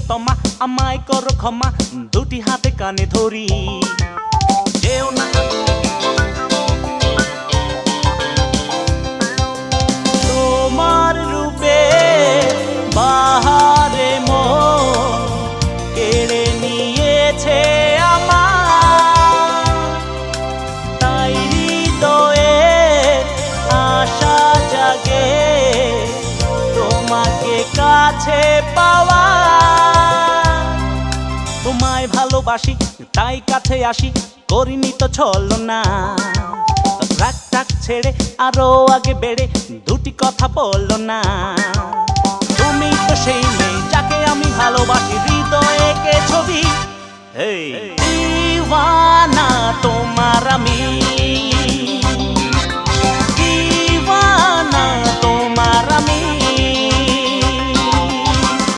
প্রিয়তমা আমায় করো ক্ষমা, দুটি হাতে কানে ধরি। যেও না তোমার রূপে বাহারে মন কেড়ে নিয়েছে আমার, তাই হৃদয়ে আশা জাগে তোমাকে কাছে পাওয়া। তোমায় ভালোবাসি তাই কাছে আসি, করিনি তো ছলনা। রাগ টাগ ছেড়ে আরো আগে বেড়ে দুটি কথা বললো না। তুমি তো সেই মেয়ে যাকে আমি ভালোবাসি, হৃদয়ে কে ছবি দিওয়ানা তোমার আমি।